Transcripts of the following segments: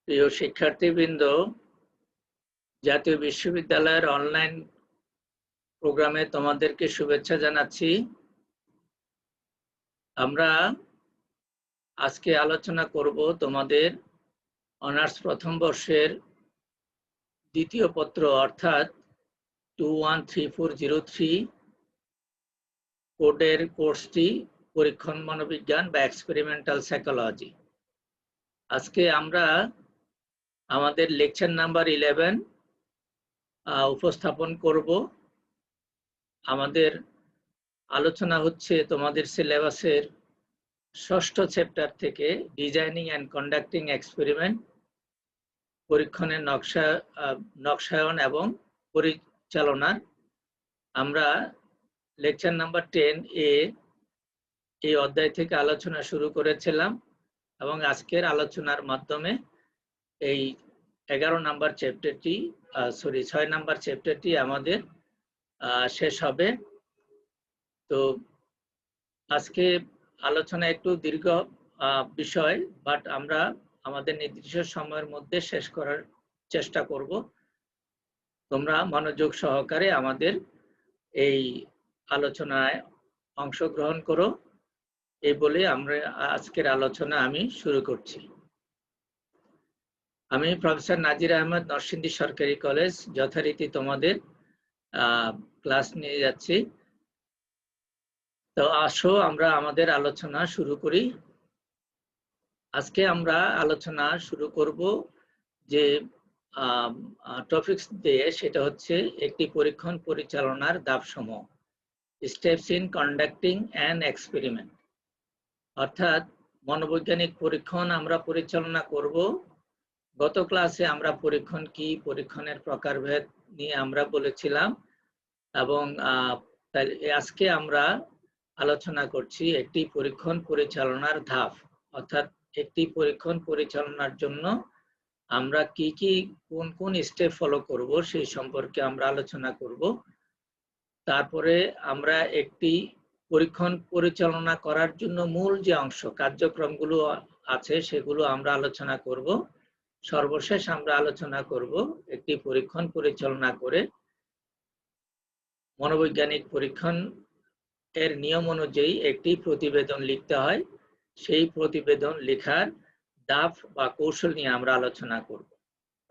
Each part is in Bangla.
প্রিয় শিক্ষার্থীবৃন্দ, জাতীয় বিশ্ববিদ্যালয়ের অনলাইন প্রোগ্রামে তোমাদেরকে শুভেচ্ছা জানাচ্ছি। আমরা আজকে আলোচনা করব তোমাদের অনার্স প্রথম বর্ষের দ্বিতীয় পত্র অর্থাৎ 213403 কোডের কোর্সটি পরীক্ষণ মনোবিজ্ঞান বা এক্সপেরিমেন্টাল সাইকোলজি। আজকে আমরা আমাদের লেকচার নাম্বার 11 উপস্থাপন করব। আমাদের আলোচনা হচ্ছে তোমাদের সিলেবাসের ষষ্ঠ চ্যাপ্টার থেকে ডিজাইনিং অ্যান্ড কন্ডাক্টিং এক্সপেরিমেন্ট, পরীক্ষণের নকশায়ন এবং পরিচালনা। আমরা লেকচার নাম্বার 10 এই অধ্যায় থেকে আলোচনা শুরু করেছিলাম এবং আজকের আলোচনার মাধ্যমে এই 11 নাম্বার চ্যাপ্টারটি 6 নাম্বার চ্যাপ্টারটি আমাদের শেষ হবে। তো আজকে আলোচনা একটু দীর্ঘ বিষয়, বাট আমরা আমাদের নির্দিষ্ট সময়ের মধ্যে শেষ করার চেষ্টা করব। তোমরা মনোযোগ সহকারে আমাদের এই আলোচনায় অংশগ্রহণ করো, এই বলে আমরা আজকের আলোচনা আমি শুরু করছি। আমি প্রফেসর নাজির আহমেদ, নরসিংদী সরকারি কলেজ, যথারীতি তোমাদের ক্লাস নিয়ে যাচ্ছি। তো আসো আমরা আমাদের আলোচনা শুরু করি। আজকে আমরা আলোচনা শুরু করব যে টপিকস দিয়ে, সেটা হচ্ছে একটি পরীক্ষণ পরিচালনার ধাপসমূহ, steps in conducting an experiment. অর্থাৎ মনোবৈজ্ঞানিক পরীক্ষণ আমরা পরিচালনা করব। গত ক্লাসে আমরা পরীক্ষণ কি, পরীক্ষণের প্রকারভেদ নিয়ে আমরা বলেছিলাম, এবং আজকে আমরা আলোচনা করছি একটি পরীক্ষণ পরিচালনার ধাপ, অর্থাৎ একটি পরীক্ষণ পরিচালনার জন্য আমরা কোন কোন স্টেপ ফলো করব সেই সম্পর্কে আমরা আলোচনা করব। তারপরে আমরা একটি পরীক্ষণ পরিচালনা করার জন্য মূল যে অংশ, কার্যক্রমগুলো আছে সেগুলো আমরা আলোচনা করব। সর্বশেষ আমরা আলোচনা করব একটি পরীক্ষণ পরিচালনা করে মনোবৈজ্ঞানিক পরীক্ষণ এর নিয়ম অনুযায়ী একটি প্রতিবেদন লিখতে হয়। সেই প্রতিবেদন লেখার ধাপ বা কৌশল নিয়ে আমরা আলোচনা করব।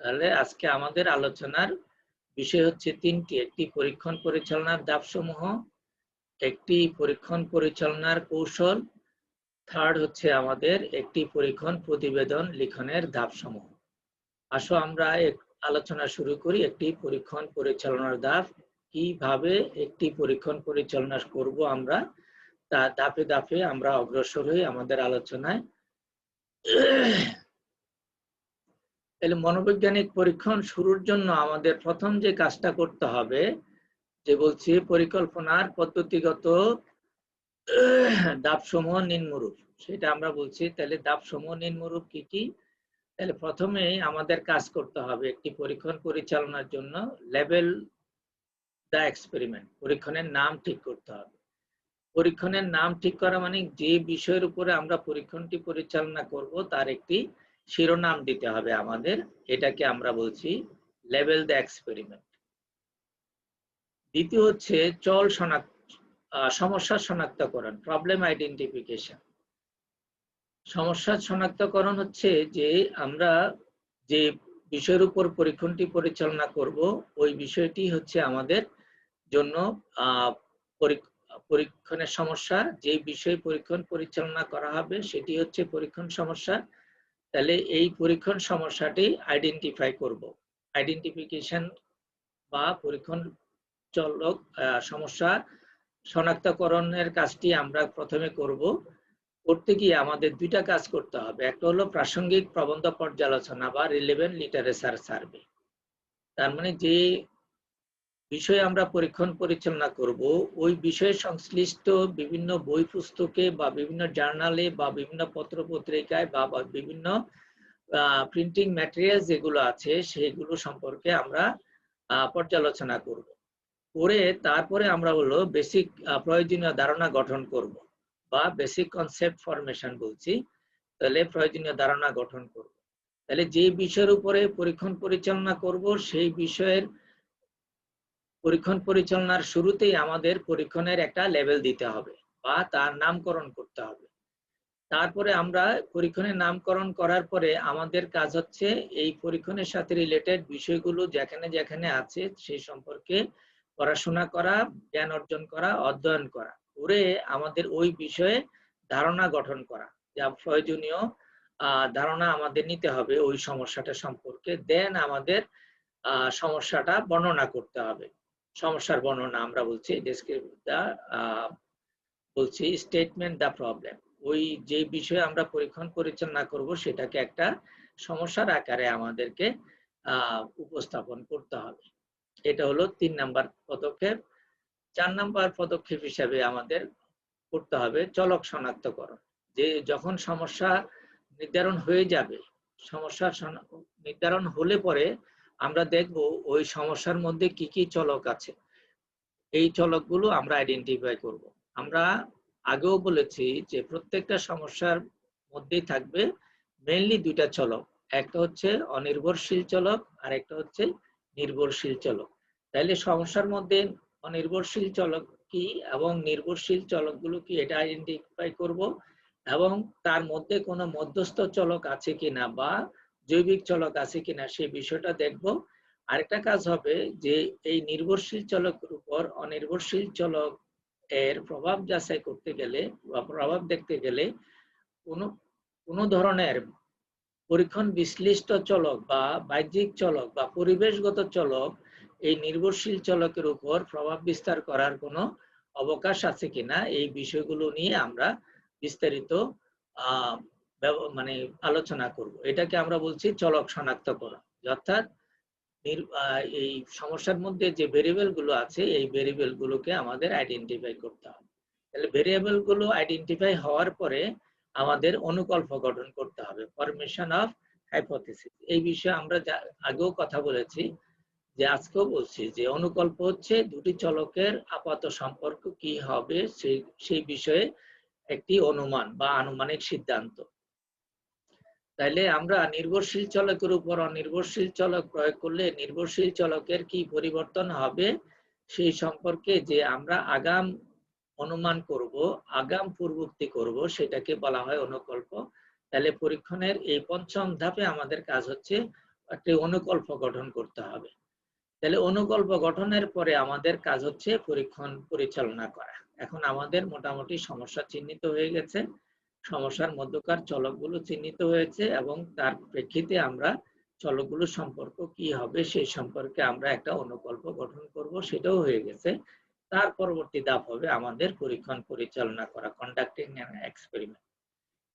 তাহলে আজকে আমাদের আলোচনার বিষয় হচ্ছে তিনটি: একটি পরীক্ষণ পরিচালনার ধাপসমূহ, একটি পরীক্ষণ পরিচালনার কৌশল, থার্ড হচ্ছে আমাদের একটি পরীক্ষণ প্রতিবেদন লিখনের ধাপসমূহ। আসো আমরা আলোচনা শুরু করি একটি পরীক্ষণ পরিচালনার ধাপ, কিভাবে একটি পরীক্ষণ পরিচালনা করব আমরা, তা ধাপে ধাপে আমরা অগ্রসর হই আমাদের আলোচনায়। তাহলে মনোবৈজ্ঞানিক পরীক্ষণ শুরুর জন্য আমাদের প্রথম যে কাজটা করতে হবে, যে বলছি পরিকল্পনার পদ্ধতিগত ধাপসমূহ নিম্নরূপ, সেটা আমরা বলছি। তাহলে ধাপসমূহ নিম্নরূপ কি কি? তাহলে প্রথমেই আমাদের কাজ করতে হবে একটি পরীক্ষণ পরিচালনার জন্য লেবেল দ্য এক্সপেরিমেন্ট, পরীক্ষণের নাম ঠিক করতে হবে। পরীক্ষণের নাম ঠিক করা মানে যে বিষয়ের উপরে আমরা পরীক্ষণটি পরিচালনা করব তার একটি শিরোনাম দিতে হবে আমাদের, এটাকে আমরা বলছি লেবেল দ্য এক্সপেরিমেন্ট। দ্বিতীয় হচ্ছে সমস্যা শনাক্তকরণ, প্রবলেম আইডেন্টিফিকেশন। সমস্যা শনাক্তকরণ হচ্ছে যে আমরা যে বিষয়ের উপর পরীক্ষণটি পরিচালনা করব ওই বিষয়টি হচ্ছে আমাদের জন্য পরীক্ষণের সমস্যা। যে বিষয়ে পরীক্ষণ পরিচালনা করা হবে সেটি হচ্ছে পরীক্ষণ সমস্যা। তাহলে এই পরীক্ষণ সমস্যাটি আইডেন্টিফাই করব। আইডেন্টিফিকেশন বা পরীক্ষণ চলক সমস্যা শনাক্তকরণের কাজটি আমরা প্রথমে করব। করতে গিয়ে আমাদের দুইটা কাজ করতে হবে। একটা হলো প্রাসঙ্গিক প্রবন্ধ পর্যালোচনা বা রিলেভেন্ট লিটারেচার সার্ভে। তার মানে যে বিষয়ে আমরা পরীক্ষণ পরিচালনা করব ওই বিষয়ে সংশ্লিষ্ট বিভিন্ন বই পুস্তকে বা বিভিন্ন জার্নালে বা বিভিন্ন পত্র পত্রিকায় বা বিভিন্ন প্রিন্টিং ম্যাটেরিয়াল যেগুলো আছে সেগুলো সম্পর্কে আমরা পর্যালোচনা করব। করে তারপরে আমরা হলো বেসিক প্রয়োজনীয় ধারণা গঠন করব বা বেসিক কনসেপ্ট ফরমেশন বলছি। তাহলে প্রয়োজনীয় ধারণা গঠন করব। তাহলে যে বিষয়ের উপরে পরীক্ষণ পরিচালনা করব সেই বিষয়ের পরীক্ষণ পরিচালনার শুরুতেই আমাদের পরীক্ষণের একটা লেভেল দিতে হবে বা তার নামকরণ করতে হবে। তারপরে আমরা পরীক্ষণের নামকরণ করার পরে আমাদের কাজ হচ্ছে এই পরীক্ষণের সাথে রিলেটেড বিষয়গুলো যেখানে যেখানে আছে সেই সম্পর্কে পড়াশোনা করা, জ্ঞান অর্জন করা, অধ্যয়ন করা, করে আমাদের ওই বিষয়ে ধারণা গঠন করা, যা প্রয়োজনীয় ধারণা আমাদের নিতে হবে ওই সমস্যাটা সম্পর্কে। দেন আমাদের সমস্যাটা বর্ণনা করতে হবে। সমস্যার বর্ণনা আমরা বলছি বলছি স্টেটমেন্ট দ্য প্রবলেম। ওই যে বিষয়ে আমরা পরীক্ষণ পরিচালনা করব সেটাকে একটা সমস্যার আকারে আমাদেরকে উপস্থাপন করতে হবে। এটা হলো 3 নাম্বার পদক্ষেপ। 4 নাম্বার পদক্ষেপ হিসেবে আমাদের করতে হবে চলক শনাক্তকরণ। যে যখন সমস্যা নির্ধারণ হয়ে যাবে, সমস্যা নির্ধারণ হলে পরে আমরা দেখব ওই সমস্যার মধ্যে কি কি চলক আছে। এই চলকগুলো আমরা আইডেন্টিফাই করব। আমরা আগেও বলেছি যে প্রত্যেকটা সমস্যার মধ্যেই থাকবে মেইনলি 2টা চলক, একটা হচ্ছে অনির্ভরশীল চলক আর একটা হচ্ছে নির্ভরশীল চলক। তাইলে সমস্যার মধ্যে অনির্ভরশীল চলক কি এবং নির্ভরশীল চলকগুলো কি এটা আইডেন্টিফাই করব, এবং তার মধ্যে কোনো মধ্যস্থ চলক আছে কিনা বা জৈবিক চলক আছে কিনা সেই বিষয়টা দেখব। আরেকটা কাজ হবে যে এই নির্ভরশীল চলকের উপর অনির্ভরশীল চলক এর প্রভাব যাচাই করতে গেলে বা প্রভাব দেখতে গেলে কোনো ধরনের পরীক্ষণ বিশ্লিষ্ট চলক বা বাহ্যিক চলক বা পরিবেশগত চলক এই নির্ভরশীল চলকের উপর প্রভাব বিস্তার করার কোনো অবকাশ আছে কিনা এই বিষয়গুলো নিয়ে আমরা বিস্তারিত মানে আলোচনা করব। এটাকে আমরা বলছি চলক শনাক্তকরণ। অর্থাৎ এই সমস্যার মধ্যে যে ভেরিয়েবল গুলো আছে এই ভেরিয়েবল গুলোকে আমাদের আইডেন্টিফাই করতে হবে। তাহলে ভেরিয়েবল গুলো আইডেন্টিফাই হওয়ার পরে আমাদের অনুকল্প গঠন করতে হবে, ফরমেশন অফ হাইপোথিসিস। এই বিষয়ে আমরা আগেও কথা বলেছি, যে আজকেও বলছি যে অনুকল্প হচ্ছে দুটি চলকের আপাত সম্পর্ক কি হবে সেই বিষয়ে একটি অনুমান বা আনুমানিক সিদ্ধান্ত। তাইলে আমরা নির্ভরশীল চলকের উপর অনির্ভরশীল চলক প্রয়োগ করলে নির্ভরশীল চলকের কি পরিবর্তন হবে সেই সম্পর্কে যে আমরা আগাম অনুমান করব, আগাম পূর্বোক্তি করব, সেটাকে বলা হয় অনুকল্প। তাহলে পরীক্ষণের এই 5ম ধাপে আমাদের কাজ হচ্ছে একটি অনুকল্প গঠন করতে হবে। তাহলে অনুকল্প গঠনের পরে আমাদের কাজ হচ্ছে পরীক্ষণ পরিচালনা করা। এখন আমাদের মোটামুটি সমস্যা চিহ্নিত হয়ে গেছে, সমস্যার মধ্যকার চলকগুলো চিহ্নিত হয়েছে এবং তার প্রেক্ষিতে আমরা চলকগুলো সম্পর্ক কি হবে সেই সম্পর্কে আমরা একটা অনুকল্প গঠন করব, সেটাও হয়ে গেছে। তার পরবর্তী ধাপ হবে আমাদের পরীক্ষণ পরিচালনা করা, কন্ডাক্টিং অ্যান এক্সপেরিমেন্ট।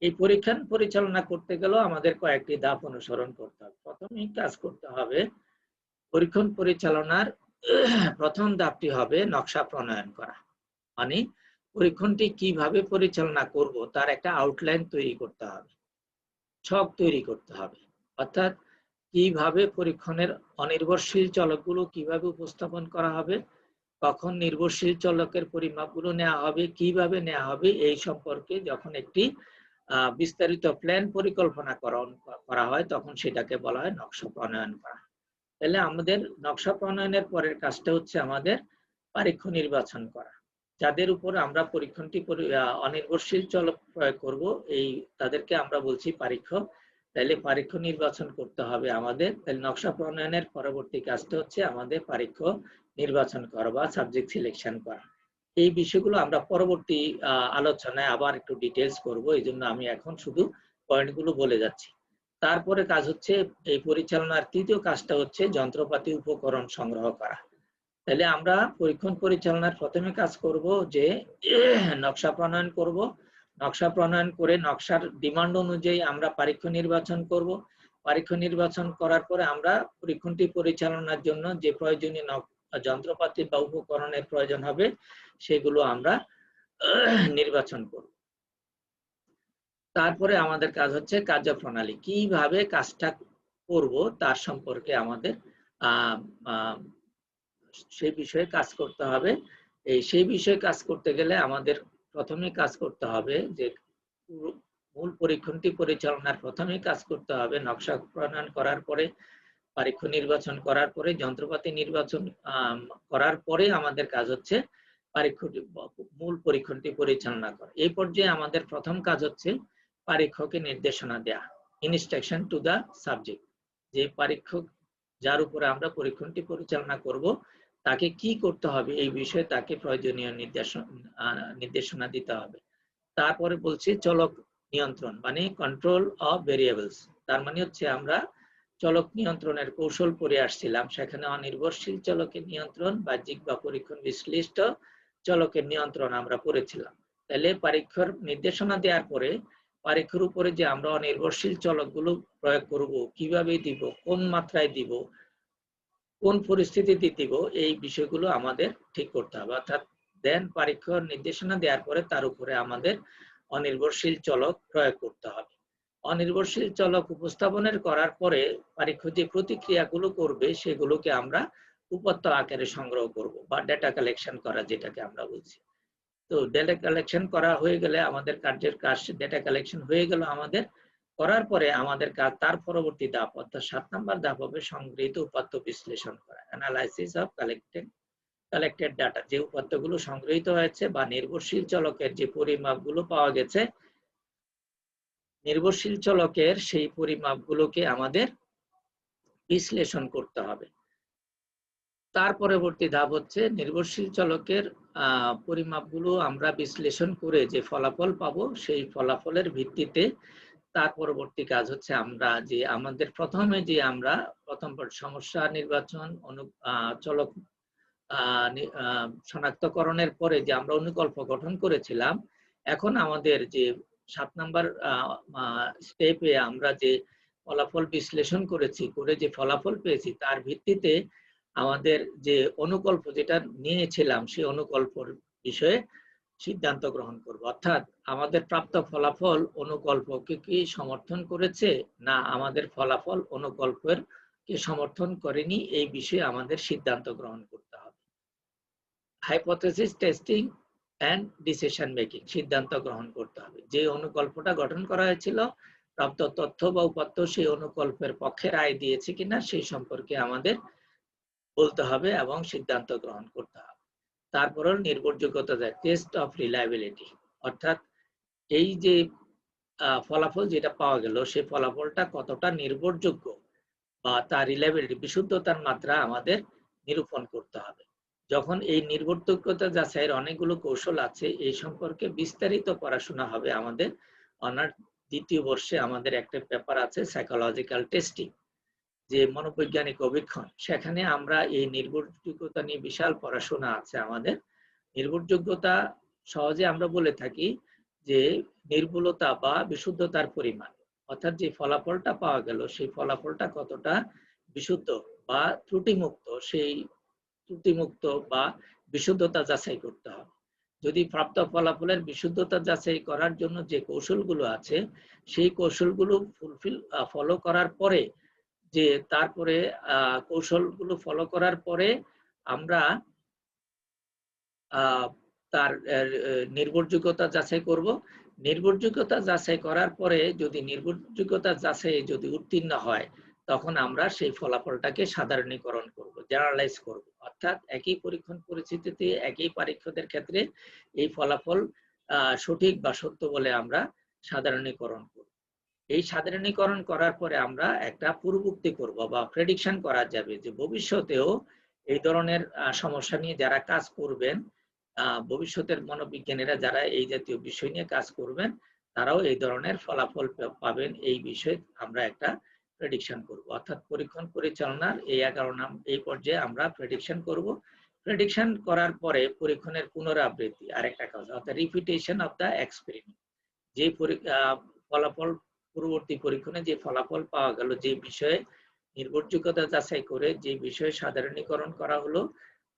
এই পরীক্ষণ পরিচালনা করতে গেলেও আমাদের কয়েকটি ধাপ অনুসরণ করতে হবে। প্রথমেই কাজ করতে হবে পরীক্ষণ পরিচালনার প্রথম ধাপটি হবে নকশা প্রণয়ন করা। মানে পরীক্ষণটি কিভাবে পরিচালনা করব তার একটা আউটলাইন তৈরি করতে হবে, ছক তৈরি করতে হবে। অর্থাৎ কিভাবে পরীক্ষণের অনির্ভরশীল চলকগুলো কিভাবে উপস্থাপন করা হবে, কখন নির্ভরশীল চলকের পরিমাপগুলো নেওয়া হবে, কিভাবে নেওয়া হবে, এই সম্পর্কে যখন একটি বিস্তারিত প্ল্যান পরিকল্পনা করা হয় তখন সেটাকে বলা হয় নকশা প্রণয়ন করা। তাহলে আমাদের নকশা প্রণয়নের পরের কাজটা হচ্ছে আমাদের পারীক্ষ নির্বাচন করা। যাদের উপর আমরা পরীক্ষণটি অনির্ভরশীল চলক প্রয়োগ করব তাদেরকে আমরা বলছি পারীক্ষ। তাহলে পারীক্ষ নির্বাচন করতে হবে আমাদের। তাহলে নকশা প্রণয়নের পরবর্তী কাজটা হচ্ছে আমাদের পারীক্ষ নির্বাচন করা বা সাবজেক্ট সিলেকশন করা। এই বিষয়গুলো আমরা পরবর্তী আলোচনায় আবার একটু ডিটেলস করব, এই জন্য আমি এখন শুধু পয়েন্টগুলো বলে যাচ্ছি। তারপরে কাজ হচ্ছে এই পরিচালনার তৃতীয় কাজটা হচ্ছে যন্ত্রপাতি উপকরণ সংগ্রহ করা। তাহলে আমরা পরীক্ষণ পরিচালনার প্রথমে কাজ করব যে নকশা প্রণয়ন করব, নকশা প্রণয়ন করে নকশার ডিমান্ড অনুযায়ী আমরা পরীক্ষ নির্বাচন করব। পরীক্ষ নির্বাচন করার পরে আমরা পরীক্ষণটি পরিচালনার জন্য যে প্রয়োজনীয় যন্ত্রপাতি বা উপকরণের প্রয়োজন হবে সেগুলো আমরা নির্বাচন করব। তারপরে আমাদের কাজ হচ্ছে কার্যপ্রণালী, কিভাবে কাজটা করব তার সম্পর্কে আমাদের সেই বিষয়ে কাজ করতে হবে। সেই বিষয়ে কাজ করতে গেলে আমাদের প্রথমে কাজ করতে হবে যে মূল পরীক্ষণটি পরিচালনার প্রথমে কাজ করতে হবে নকশা প্রণয়ন করার পরে, পরীক্ষণ নির্বাচন করার পরে, যন্ত্রপাতি নির্বাচন করার পরে আমাদের কাজ হচ্ছে মূল পরীক্ষণটি পরিচালনা করা। এই পর্যায়ে আমাদের প্রথম কাজ হচ্ছে পরীক্ষককে নির্দেশনা দেয়া, ইনস্ট্রাকশন টু দা সাবজেক্ট। যে পরীক্ষক যার উপরে আমরা পরীক্ষণটি পরিচালনা করব তাকে কি করতে হবে এই বিষয়ে তাকে প্রয়োজনীয় নির্দেশনা দিতে হবে। তারপরে বলছি চলক নিয়ন্ত্রণ মানে কন্ট্রোল অফ ভেরিয়েবলস। তার মানে হচ্ছে আমরা চলক নিয়ন্ত্রণের কৌশল পড়ে আসছিলাম, সেখানে অনির্ভরশীল চলকের নিয়ন্ত্রণ, বাহ্যিক বা পরীক্ষণ বিশ্লিষ্ট চলকের নিয়ন্ত্রণ আমরা পড়েছিলাম। তাহলে পরীক্ষার নির্দেশনা দেওয়ার পরে পরীক্ষার উপরে যে আমরা অনির্ভরশীল চলকগুলো প্রয়োগ করব, কিভাবে দিব, কোন মাত্রায় দিব, কোন পরিস্থিতিতে দিব, এই বিষয়গুলো আমাদের ঠিক করতে হবে। অর্থাৎ দেন পরীক্ষার নির্দেশনা দেওয়ার পরে তার উপরে আমাদের অনির্ভরশীল চলক প্রয়োগ করতে হবে। অনির্ভরশীল চলক উপস্থাপনের করার পরে পরীক্ষক যে প্রতিক্রিয়াগুলো করবে সেগুলোকে আমরা উপাত্ত আকারে সংগ্রহ করব বা ডেটা কালেকশন করা, যেটাকে আমরা বলছি। তো ডেটা কালেকশন করা হয়ে গেলে আমাদের কার্যের কাজ ডেটা কালেকশন হয়ে গেল আমাদের, করার পরে আমাদের কাজ তার পরবর্তী ধাপ অর্থাৎ 7 নম্বর ধাপ হবে সংগৃহীত উপাত্ত বিশ্লেষণ করা, অ্যানালাইসিস অফ কালেক্টেড ডাটা। যে উপাত্তগুলো সংগৃহীত হয়েছে বা নির্ভরশীল চলকের যে পরিমাপগুলো পাওয়া গেছে, নির্ভরশীল চলকের সেই পরিমাপগুলোকে আমাদের বিশ্লেষণ করতে হবে। তার পরবর্তী ধাপ হচ্ছে নির্ভরশীল চলকের পরিমাপগুলো আমরা বিশ্লেষণ করে যে ফলাফল পাবো সেই ফলাফলের ভিত্তিতে তার পরবর্তী কাজ হচ্ছে আমরা যে আমাদের প্রথমে যে আমরা প্রথম সমস্যা নির্বাচন চলক শনাক্তকরণের পরে যে আমরা অনুকল্প গঠন করেছিলাম, এখন আমাদের যে 7 নম্বর স্টেপে আমরা যে ফলাফল বিশ্লেষণ করেছি, করে যে ফলাফল পেয়েছি তার ভিত্তিতে আমাদের যে অনুকল্প যেটা নিয়েছিলাম সেই অনুকল্পর বিষয়ে সিদ্ধান্ত গ্রহণ করব। অর্থাৎ আমাদের প্রাপ্ত ফলাফল অনুকল্পকে কি সমর্থন করেছে না আমাদের ফলাফল অনুকল্পের কে সমর্থন করেনি, এই বিষয়ে আমাদের সিদ্ধান্ত গ্রহণ করতে হবে। Hypothesis testing and decision making, সিদ্ধান্ত গ্রহণ করতে হবে। যে অনুকল্পটা গঠন করা হয়েছিল প্রাপ্ত তথ্য বা উপাত্ত সেই অনুকল্পের পক্ষে রায় দিয়েছে কিনা সেই সম্পর্কে আমাদের বলতে হবে এবং সিদ্ধান্ত গ্রহণ করতে হবে। তারপরে নির্ভরযোগ্যতা, টেস্ট অফ রিলায়েবিলিটি, অর্থাৎ এই যে ফলাফল যেটা পাওয়া গেল সেই ফলাফলটা কতটা নির্ভরযোগ্য বা তার রিলায়েবিলিটি বিশুদ্ধতার মাত্রা আমাদের নিরূপণ করতে হবে। যখন এই নির্ভরযোগ্যতা যাচাইয়ের অনেকগুলো কৌশল আছে, এই সম্পর্কে বিস্তারিত পড়াশোনা হবে আমাদের অনার্স দ্বিতীয় বর্ষে। আমাদের একটা পেপার আছে সাইকোলজিক্যাল টেস্টিং, যে মনোবৈজ্ঞানিক অভীক্ষণ, সেখানে আমরা এই নির্ভরযোগ্যতা নিয়ে বিশাল পড়াশোনা আছে আমাদের। নির্ভরযোগ্যতা সহজে আমরা বলে থাকি যে নির্ভুলতা বা বিশুদ্ধতার পরিমাণ, অর্থাৎ যে ফলাফলটা পাওয়া গেল সেই ফলাফলটা কতটা বিশুদ্ধ বা ত্রুটিমুক্ত, সেই ত্রুটিমুক্ত বা বিশুদ্ধতা যাচাই করতে হবে। যদি প্রাপ্ত ফলাফলের বিশুদ্ধতা যাচাই করার জন্য যে কৌশলগুলো আছে সেই কৌশলগুলো ফলো করার পরে যে তারপরে কৌশলগুলো ফলো করার পরে আমরা তার নির্ভরযোগ্যতা যাচাই করব। নির্ভরযোগ্যতা যাচাই করার পরে যদি নির্ভরযোগ্যতা যাচাই যদি উত্তীর্ণ হয় তখন আমরা সেই ফলাফলটাকে সাধারণীকরণ করব, জেনারেলাইজ করব। অর্থাৎ একই পরীক্ষণ পরিস্থিতিতে একই পরীক্ষকদের ক্ষেত্রে এই ফলাফল সঠিক বা সত্য বলে আমরা সাধারণীকরণ করব। এই সাধারণীকরণ করার পরে আমরা একটা পূর্বোক্তি করব বা প্রেডিকশন করা যাবে যে ভবিষ্যতেও এই ধরনের সমস্যা নিয়ে যারা কাজ করবেন, ভবিষ্যতের মনোবিজ্ঞানীরা যারা এই জাতীয় বিষয় নিয়ে কাজ করবেন তারাও এই ধরনের ফলাফল পাবেন, এই বিষয়ে আমরা একটা প্রেডিকশন করব। অর্থাৎ পরীক্ষণ পরিচালনার এই পর্যায়ে আমরা প্রেডিকশন করব। প্রেডিকশন করার পরে পরীক্ষণের পুনরাবৃত্তি আরেকটা কাজ, অর্থাৎ রিপিটেশন অফ দা এক্সপেরিমেন্ট। যে ফলাফল পূর্ববর্তী পরীক্ষণে যে ফলাফল পাওয়া গেল, যে বিষয়ে নির্ভরযোগ্যতা যাচাই করে যে বিষয়ে সাধারণীকরণ করা হলো,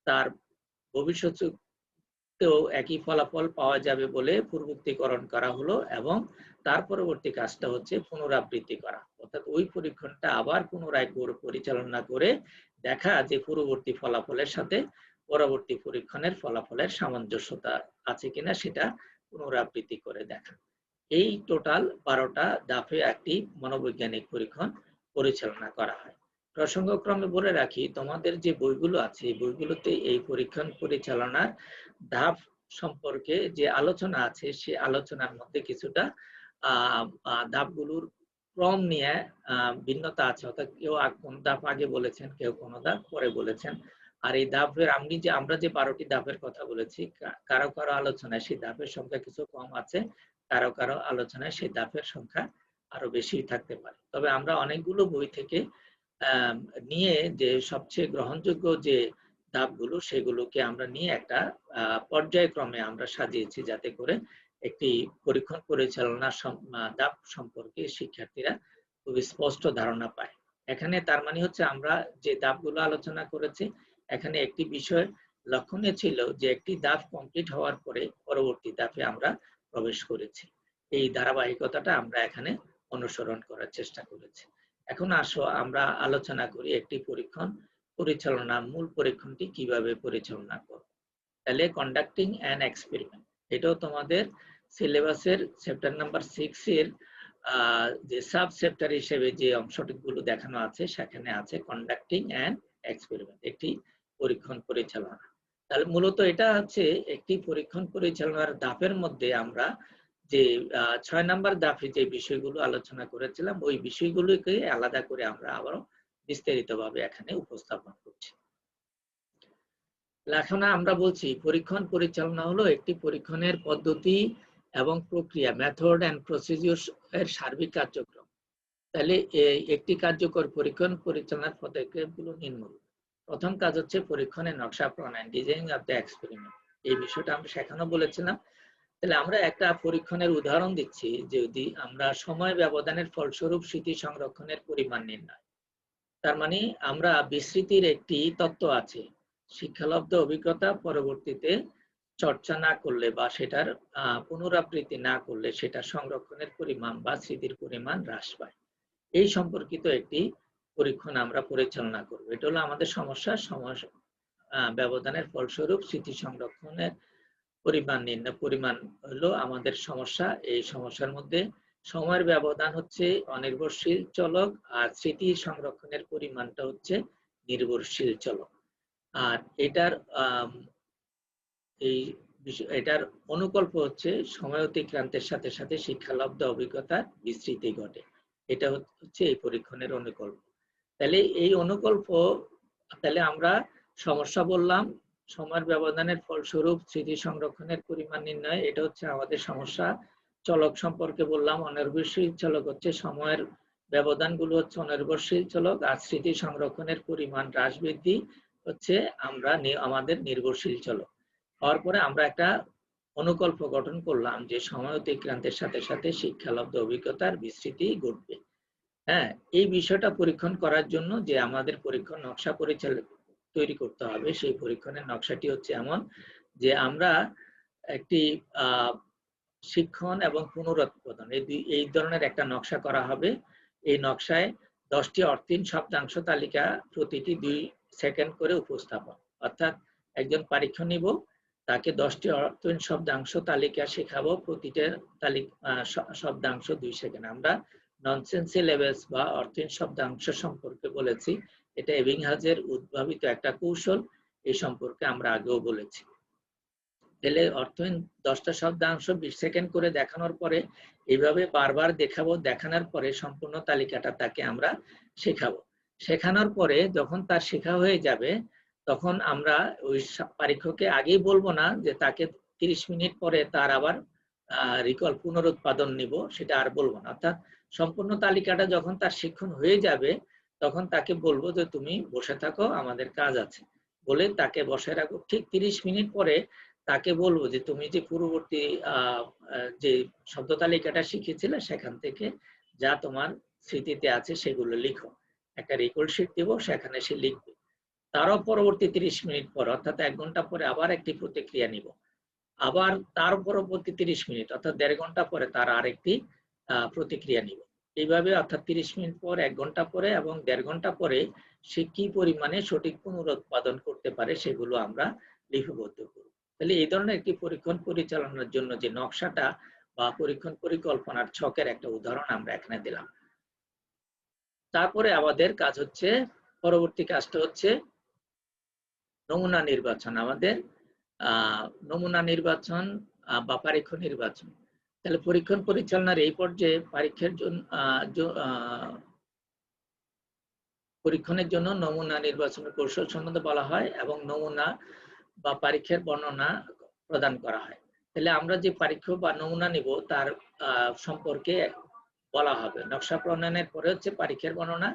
তার ভবিষ্যতেও একই ফলাফল পাওয়া যাবে বলে পূর্বোক্তিকরণ করা হলো এবং তার পরবর্তী কাজটা হচ্ছে পুনরাবৃত্তি করা। অর্থাৎ ওই পরীক্ষণটা আবার পুনরায় পরিচালনা করে দেখা যে পূর্ববর্তী ফলাফলের সাথে পরবর্তী পরীক্ষণের ফলাফলের সামঞ্জস্যতা আছে কিনা সেটা পুনরাবৃত্তি করে দেখা। এই টোটাল 12টা ধাপে একটি মনোবৈজ্ঞানিক পরীক্ষণ পরিচালনা করা হয়। প্রসঙ্গক্রমে বলে রাখি, তোমাদের যে বইগুলো আছে এই বইগুলোতে এই পরীক্ষণ পরিচালনার ধাপ সম্পর্কে যে আলোচনা আছে সে আলোচনার মধ্যে কিছুটা ধাপগুলোর ক্রম নিয়ে ভিন্নতা আছে, অর্থাৎ কেউ কোন ধাপ আগে বলেছেন, কেউ কোন ধাপ পরে বলেছেন। আর এই ধাপের আমরা যে 12টি ধাপের কথা বলেছি, কারো কারো আলোচনায় সেই ধাপের সংখ্যা কিছু কম আছে, কারো কারো আলোচনায় সেই ধাপের সংখ্যা আরো বেশি থাকতে পারে। তবে আমরা অনেকগুলো বই থেকে নিয়ে যে সবচেয়ে গ্রহণযোগ্য যে ধাপগুলো সেগুলোকে আমরা নিয়ে একটা পর্যায়ক্রমে আমরা সাজিয়েছি, যাতে করে একটি পরীক্ষণ পরিচালনা ধাপ সম্পর্কে শিক্ষার্থীরা খুব স্পষ্ট ধারণা পায়। এখানে তার মানে হচ্ছে আমরা যে ধাপগুলো আলোচনা করেছি, এখানে একটি বিষয় লক্ষণীয় ছিল যে একটি ধাপ কমপ্লিট হওয়ার পরে পরবর্তী ধাপে আমরা প্রবেশ করেছি। এই ধারাবাহিকতাটা আমরা এখানে অনুসরণ করার চেষ্টা করেছি। এখন আসো আমরা আলোচনা করি একটি পরীক্ষণ পরিচালনা মূল পরীক্ষণটি কিভাবে পরিচালনা করব। তাহলে কন্ডাক্টিং অ্যান এক্সপেরিমেন্ট, এটাও তোমাদের সিলেবাসের চ্যাপ্টার নাম্বার 6 এর যে সাব চ্যাপ্টার হিসেবে যে অংশগুলো দেখানো আছে সেখানে আছে কন্ডাক্টিং অ্যান এক্সপেরিমেন্ট, একটি পরীক্ষণ পরিচালনা। তাহলে মূলত এটা হচ্ছে একটি পরীক্ষণ পরিচালনার ধাপের মধ্যে আমরা যে 6 নাম্বার ধাপে যে বিষয়গুলো আলোচনা করেছিলাম ওই বিষয়গুলোকে আলাদা করে আমরা আবারও বিস্তারিতভাবে এখানে উপস্থাপন করছি। এখন আমরা বলছি পরীক্ষণ পরিচালনা হলো একটি পরীক্ষণের পদ্ধতি এবং প্রক্রিয়া, মেথড এন্ড প্রসিডিউর এর সার্বিক কার্যক্রম। তাহলে একটি কার্যকর পরীক্ষণ পরিচালনার পদক্ষেপগুলো নিম্নরূপ। প্রথম কাজ হচ্ছে পরীক্ষণের নকশা প্রণয়ন, ডিজাইন অফ দ্য এক্সপেরিমেন্ট। এই বিষয়টা আমরা সেখানেও বলেছিলাম। তাহলে আমরা একটা পরীক্ষণের উদাহরণ দিচ্ছি, যদি আমরা সময় ব্যবধানের ফলস্বরূপ স্মৃতি সংরক্ষণের পরিমাণ নির্ণয়। তার মানে আমরা বিস্মৃতির একটি তত্ত্ব আছে, শিক্ষালব্ধ অভিজ্ঞতা পরবর্তীতে চর্চা না করলে বা সেটার পুনরাবৃত্তি না করলে সেটা সংরক্ষণের পরিমাণ বা স্মৃতির পরিমাণ হ্রাস পায়। এই সম্পর্কিত একটি পরীক্ষণ আমরা পরিচালনা করব। এটা হলো আমাদের সমস্যা, সময় ব্যবধানের ফলস্বরূপ স্মৃতি সংরক্ষণের পরিমাণ হলো আমাদের সমস্যা। এই সমস্যার মধ্যে সময়ের ব্যবধান হচ্ছে অনির্ভরশীল চলক আর স্মৃতি সংরক্ষণের পরিমাণটা হচ্ছে নির্ভরশীল চলক। আর এটার অনুকল্প হচ্ছে সময় অতিক্রান্তের সাথে সাথে শিক্ষালব্ধ অভিজ্ঞতার বিস্মৃতি ঘটে। এটা হচ্ছে এই পরীক্ষণের অনুকল্প। তাহলে এই অনুকল্প, তাহলে আমরা সমস্যা বললাম, সময়ের ব্যবধানের ফলস্বরূপ স্মৃতি সংরক্ষণের পরিমাণ নির্ণয়, এটা হচ্ছে আমাদের সমস্যা। চলক সম্পর্কে বললাম, অনির্ভরশীল চলক হচ্ছে সময়ের ব্যবধানগুলো হচ্ছে অনির্ভরশীল চলক, আর স্মৃতি সংরক্ষণের পরিমাণ হ্রাস বৃদ্ধি হচ্ছে আমাদের নির্ভরশীল চলক। হওয়ার পরে আমরা একটা অনুকল্প গঠন করলাম যে সময় অতিক্রান্তের সাথে সাথে শিক্ষালব্ধ অভিজ্ঞতার বিস্মৃতি ঘটবে। হ্যাঁ, এই বিষয়টা পরীক্ষণ করার জন্য যে আমাদের পরীক্ষণ নকশা তৈরি করতে হবে, সেই পরীক্ষণের নকশাটি হচ্ছে এমন যে আমরা একটি শিক্ষণ এবং পুনরুৎপাদন এই ধরনের একটা নকশা করা হবে। এই নকশায় 10টি অর্থহীন শব্দাংশ তালিকা প্রতিটি 2 সেকেন্ড করে উপস্থাপন, অর্থাৎ একজন পরীক্ষা নিব, তাকে 10টি অর্থহীন শব্দাংশ তালিকা শেখাবো, প্রতিটা শব্দাংশ 2 সেকেন্ড। আমরা ননসেন্সি লেভেলস বা অর্থহীন শব্দাংশ সম্পর্কে বলেছি, এটা এবিংহাজের উদ্ভাবিত একটা কৌশল, এই সম্পর্কে আমরা আগেও বলেছি। তাহলে অর্থহীন 10টা শব্দাংশ 20 সেকেন্ড করে দেখানোর পরে এইভাবে বারবার দেখাবো, দেখানোর পরে সম্পূর্ণ তালিকাটা তাকে আমরা শেখাবো। শেখানোর পরে যখন তার শেখা হয়ে যাবে তখন আমরা ওই পরীক্ষককে আগেই বলবো না যে তাকে 30 মিনিট পরে তার আবার রিকল পুনরুৎপাদন নিব, সেটা আর বলবো না। অর্থাৎ সম্পূর্ণ তালিকাটা যখন তার শিক্ষণ হয়ে যাবে তখন তাকে বলবো যে তুমি বসে থাকো, আমাদের কাজ আছে, বলে তাকে বসে রাখবো। ঠিক 30 মিনিট পরে তাকে বলবো যে তুমি যে পূর্ববর্তী যে শব্দ তালিকাটা শিখেছিলে সেখান থেকে যা তোমার স্মৃতিতে আছে সেগুলো লিখো। একটা রিকল শিট দেবো, সেখানে সে লিখবে। তারও পরবর্তী 30 মিনিট পর অর্থাৎ 1 ঘন্টা পরে আবার একটি প্রতিক্রিয়া নিব, আবার তার পরবর্তী 30 মিনিট অর্থাৎ 1.5 ঘন্টা পরে তার আরেকটি প্রতিক্রিয়া নিব। এইভাবে অর্থাৎ 30 মিনিট পর, 1 ঘন্টা পরে এবং 1.5 ঘন্টা পরে সে কি পরিমাণে সঠিক পুনরুৎপাদন করতে পারে সেগুলো আমরা লিপিবদ্ধ করব। তাহলে এই ধরনের একটি পরীক্ষণ পরিচালনার জন্য যে নকশাটা বা পরীক্ষণ পরিকল্পনার ছকের একটা উদাহরণ আমরা এখানে দিলাম। তারপরে আমাদের কাজ হচ্ছে, পরবর্তী কাজটা হচ্ছে নমুনা নির্বাচন। আমাদের নমুনা নির্বাচন বা পরীক্ষণ নির্বাচন। তাহলে পরীক্ষণ পরিচালনার এই পর্যায়ে পরীক্ষার জন্য পরীক্ষণের জন্য নমুনা নির্বাচনের কৌশল সম্বন্ধে বলা হয় এবং নমুনা বা পরীক্ষার বর্ণনা প্রদান করা হয়। তাহলে আমরা যে পরীক্ষা বা নমুনা নিব তার সম্পর্কে বলা হবে। নকশা প্রণয়নের পরে হচ্ছে পরীক্ষার বর্ণনা।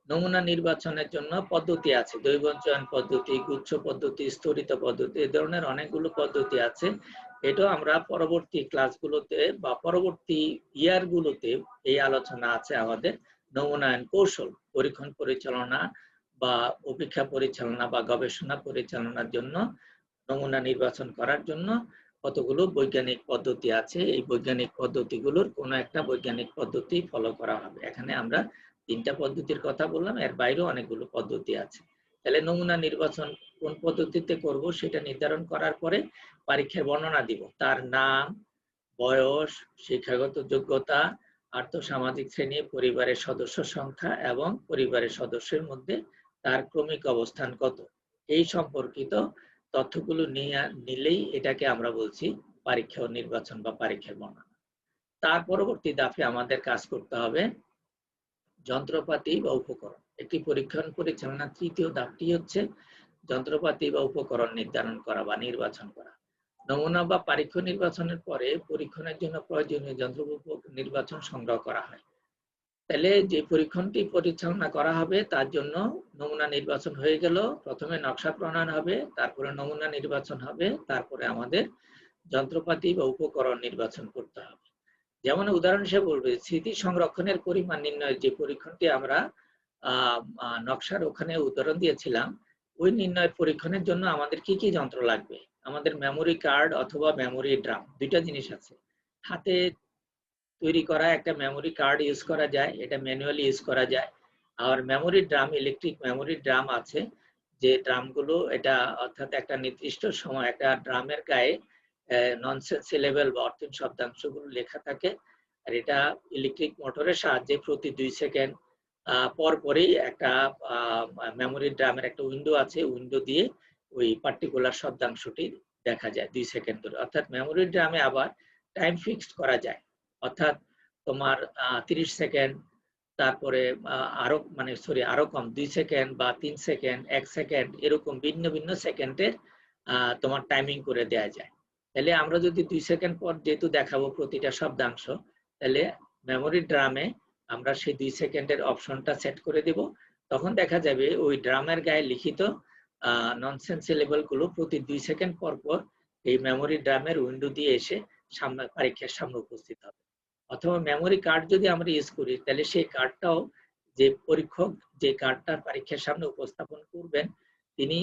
নমুনা নির্বাচনের জন্য পদ্ধতি আছে, দৈব চয়ন পদ্ধতি, গুচ্ছ পদ্ধতি, স্তরিত পদ্ধতি, এই ধরনের অনেকগুলো পদ্ধতি আছে। এটা আমরা পরবর্তী ক্লাসগুলোতে বা পরবর্তী ইয়ারগুলোতে এই আলোচনা আছে আমাদের। নমুনায়ন কৌশল, পরীক্ষণ পরিচালনা বা অপেক্ষা পরিচালনা বা গবেষণা পরিচালনার জন্য নমুনা নির্বাচন করার জন্য কতগুলো বৈজ্ঞানিক পদ্ধতি আছে। এই বৈজ্ঞানিক পদ্ধতিগুলোর কোনো একটা বৈজ্ঞানিক পদ্ধতি ফলো করা হবে। এখানে আমরা 3টা পদ্ধতির কথা বললাম, এর বাইরেও অনেকগুলো পদ্ধতি আছে। তাহলে নমুনা নির্বাচন কোন পদ্ধতিতে করব সেটা নির্ধারণ করার পরে পরীক্ষার বর্ণনা দিব। তার নাম, বয়স, শিক্ষাগত যোগ্যতা, আর্থসামাজিক শ্রেণী, পরিবারের সদস্য সংখ্যা এবং পরিবারের সদস্যের মধ্যে তার ক্রমিক অবস্থান কত, এই সম্পর্কিত তথ্যগুলো নিলেই এটাকে আমরা বলছি পরীক্ষা ও নির্বাচন বা পরীক্ষার বর্ণনা। তার পরবর্তী ধাপে আমাদের কাজ করতে হবে যন্ত্রপাতি বা উপকরণ। একটি পরীক্ষণ পরিচালনার ৩য় ধাপটি হচ্ছে যন্ত্রপাতি বা উপকরণ নির্ধারণ করা বা নির্বাচন করা। নমুনা বা পরীক্ষা নির্বাচনের পরে পরীক্ষণের জন্য প্রয়োজনীয় যন্ত্র নির্বাচন সংগ্রহ করা হয়। তাহলে যে পরীক্ষণটি পরিচালনা করা হবে তার জন্য নমুনা নির্বাচন হয়ে গেল, প্রথমে নকশা প্রণয়ন হবে, তারপরে নমুনা নির্বাচন হবে, তারপরে আমাদের যন্ত্রপাতি বা উপকরণ নির্বাচন করতে হবে। যেমন উদাহরণ হিসেবে বলবে, স্মৃতি সংরক্ষণের পরিমাণ নির্ণয়ের যে পরীক্ষণটি আমরা নকশার ওখানে উদাহরণ দিয়েছিলাম, ওই নির্ণয়ের পরীক্ষণের জন্য আমাদের কি কি যন্ত্র লাগবে? আমাদের মেমোরি কার্ড অথবা মেমোরি ড্রাম, দুইটা জিনিস আছে। হাতে তৈরি করা একটা মেমোরি কার্ড ইউজ করা যায়, এটা ম্যানুয়ালি ইউজ করা যায়। আর memory drum, electric memory drum আছে, যে ড্রামগুলো এটা অর্থাৎ একটা নির্দিষ্ট সময় একটা ড্রামের গায়ে ননসেন্স লেভেল বা অর্থহীন শব্দাংশগুলো লেখা থাকে। আর এটা ইলেকট্রিক মোটরের সাহায্যে প্রতি 2 সেকেন্ড পর পরই একটা মেমোরি ড্রামের একটা উইন্ডো আছে, উইন্ডো দিয়ে ওই পার্টিকুলার শব্দাংশটি দেখা যায় 2 সেকেন্ড ধরে। অর্থাৎ মেমোরি ড্রামে আবার টাইম ফিক্সড করা যায়, অর্থাৎ তোমার 30 সেকেন্ড, তারপরে আরো কম 2 সেকেন্ড বা 3 সেকেন্ড, 1 সেকেন্ড, এরকম ভিন্ন ভিন্ন সেকেন্ডের তোমার টাইমিং করে দেয়া যায়। তাহলে আমরা যদি 2 সেকেন্ড পর যেহেতু দেখাবো প্রতিটা শব্দাংশ, তাহলে মেমোরি ড্রামে আমরা সেই 2 সেকেন্ডের অপশনটা সেট করে দেব। তখন দেখা যাবে ওই ড্রামের গায়ে লিখিত ননসেন্স সিলেবলগুলো প্রতি 2 সেকেন্ড পর পর এই মেমোরি ড্রামের উইন্ডো দিয়ে এসে সামনে পরীক্ষার সামনে উপস্থিত হবে। অথবা মেমোরি কার্ড যদি আমরা ইউজ করি, তাহলে সেই কার্ডটাও যে পরীক্ষক যে কার্ডটার পরীক্ষার সামনে উপস্থাপন করবেন, তিনি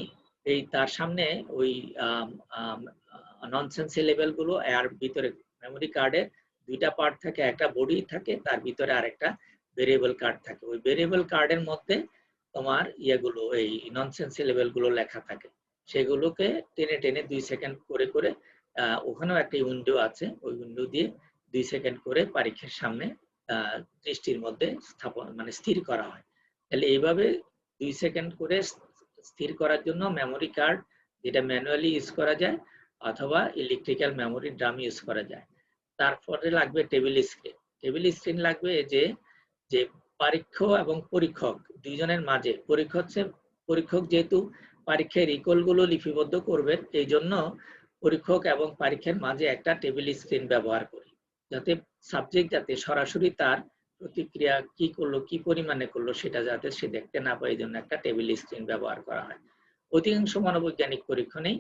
তার সামনে ওই ননসেন্স লেভেলগুলো, আর ভিতরে মেমোরি কার্ডের 2টা পার্ট থাকে, একটা বডি থাকে, তার ভিতরে আরেকটা ভেরিয়েবল কার্ড থাকে। ওই ভেরিয়েবল কার্ডের মধ্যে তোমার ইয়েগুলো, এই ননসেন্স লেভেলগুলো লেখা থাকে, সেগুলোকে টেনে টেনে 2 সেকেন্ড করে করে ওখানেও একটা উইন্ডো আছে, ওই উইন্ডো দিয়ে 2 সেকেন্ড করে পরীক্ষার সামনে দৃষ্টির মধ্যে স্থির করা হয়। তাহলে এইভাবে 2 সেকেন্ড করে স্থির করার জন্য মেমোরি কার্ড, যেটা ম্যানুয়ালি ইউজ করা যায়, অথবা ইলেকট্রিক্যাল মেমোরি ড্রাম ইউজ করা যায়। তারপরে লাগবে টেবিল স্ক্রিন। টেবিল স্ক্রিন লাগবে যে পরীক্ষক এবং পরীক্ষক দুইজনের মাঝে, পরীক্ষক যেহেতু পরীক্ষার রিকলগুলো লিপিবদ্ধ করবেন, এই জন্য পরীক্ষক এবং পরীক্ষার মাঝে একটা টেবিল স্ক্রিন ব্যবহার করি, যাতে সাবজেক্ট যাতে সরাসরি তার প্রতিক্রিয়া কি করলো, কি পরিমাণে করলো, সেটা যাতে সে দেখতে না পায়, এই জন্য একটা টেবিল স্ক্রিন ব্যবহার করা হয়। অধিকাংশ মনোবৈজ্ঞানিক পরীক্ষণেই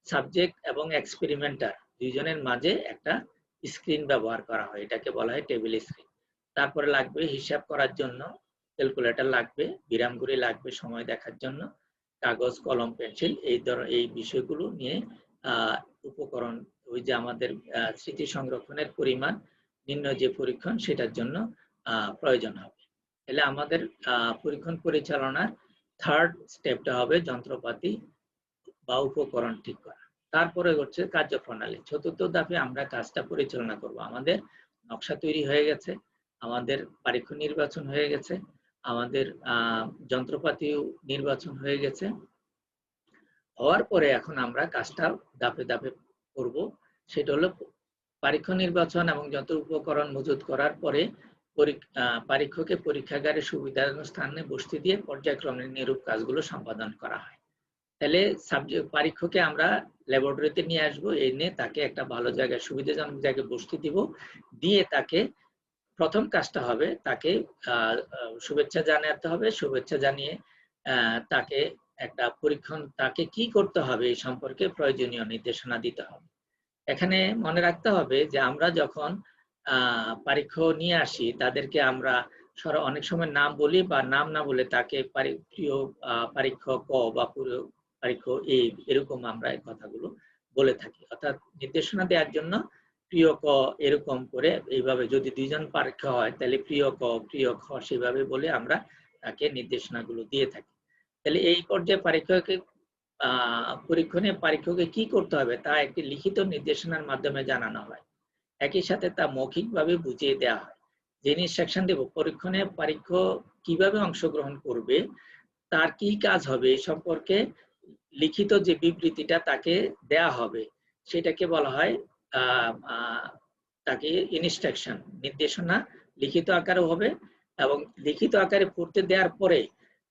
সাবজেক্ট এবং এক্সপেরিমেন্টার দুইজনের মাঝে একটা স্ক্রিন ব্যবহার করা হয়, এটাকে বলা হয় টেবিল স্ক্রিন। তারপরে লাগবে হিসাব করার জন্য ক্যালকুলেটর লাগবে, বিরামঘড়ি লাগবে সময় দেখার জন্য, কাগজ, কলম, পেন্সিল, এই বিষয়গুলো নিয়ে উপকরণ, ওই যে আমাদের স্মৃতি সংরক্ষণের পরিমাণ নির্ণয় যে পরীক্ষণ, সেটার জন্য প্রয়োজন হবে। তাহলে আমাদের পরীক্ষণ পরিচালনার 3rd স্টেপটা হবে যন্ত্রপাতি বা উপকরণ ঠিক করা। তারপরে হচ্ছে কার্যপ্রণালী। চতুর্থ ধাপে আমরা কাজটা পরিচালনা করব। আমাদের নকশা তৈরি হয়ে গেছে, আমাদের পরীক্ষ নির্বাচন হয়ে গেছে, আমাদের যন্ত্রপাতিও নির্বাচন হয়ে গেছে। হওয়ার পরে এখন আমরা কাজটা ধাপে ধাপে করব। সেটা হলো পরীক্ষ নির্বাচন এবং যন্ত্র উপকরণ মজুত করার পরে পরীক্ষকে পরীক্ষাগারে সুবিধাজনক স্থানে বসতে দিয়ে পর্যায়ক্রমে নিরূপ কাজগুলো সম্পাদন করা হয়। তাহলে পরীক্ষকে আমরা ল্যাবরেটরিতে নিয়ে আসবো, এনে তাকে একটা ভালো জায়গায় সুবিধাজনক জায়গায় বসতে দিব, দিয়ে তাকে প্রথম কাজটা হবে তাকে শুভেচ্ছা জানাতে হবে। শুভেচ্ছা জানিয়ে তাকে একটা পরীক্ষণ, তাকে কি করতে হবে এই সম্পর্কে প্রয়োজনীয় নির্দেশনা দিতে হবে। এখানে মনে রাখতে হবে যে আমরা যখন পরীক্ষ নিয়ে আসি তাদেরকে আমরা অনেক সময় নাম বলি বা নাম না বলে তাকে প্রিয় পরীক্ষ ক বা পুরো পরীক্ষ এই এরকম আমরা এই কথাগুলো বলে থাকি। অর্থাৎ নির্দেশনা দেওয়ার জন্য প্রিয় ক এরকম করে এইভাবে, যদি দুইজন পরীক্ষা হয় তাহলে প্রিয় ক প্রিয় খ সেভাবে বলে আমরা তাকে নির্দেশনাগুলো দিয়ে থাকি। তাহলে এই পর্যায়ে পরীক্ষকে পরীক্ষণে পরীক্ষকে কি করতে হবে তা একটি লিখিত নির্দেশনার মাধ্যমে জানানো হয়। একই সাথে তা মৌখিকভাবে বুঝিয়ে দেওয়া হয়। যে ইনস্ট্রাকশন দেব, পরীক্ষণে পরীক্ষ কিভাবে অংশগ্রহণ করবে, তার কি কাজ হবে এই সম্পর্কে লিখিত যে বিবৃতিটা তাকে দেয়া হবে, সেটাকে বলা হয় তাকে ইনস্ট্রাকশন, নির্দেশনা লিখিত আকারে হবে। এবং লিখিত আকারে পড়তে দেওয়ার পরে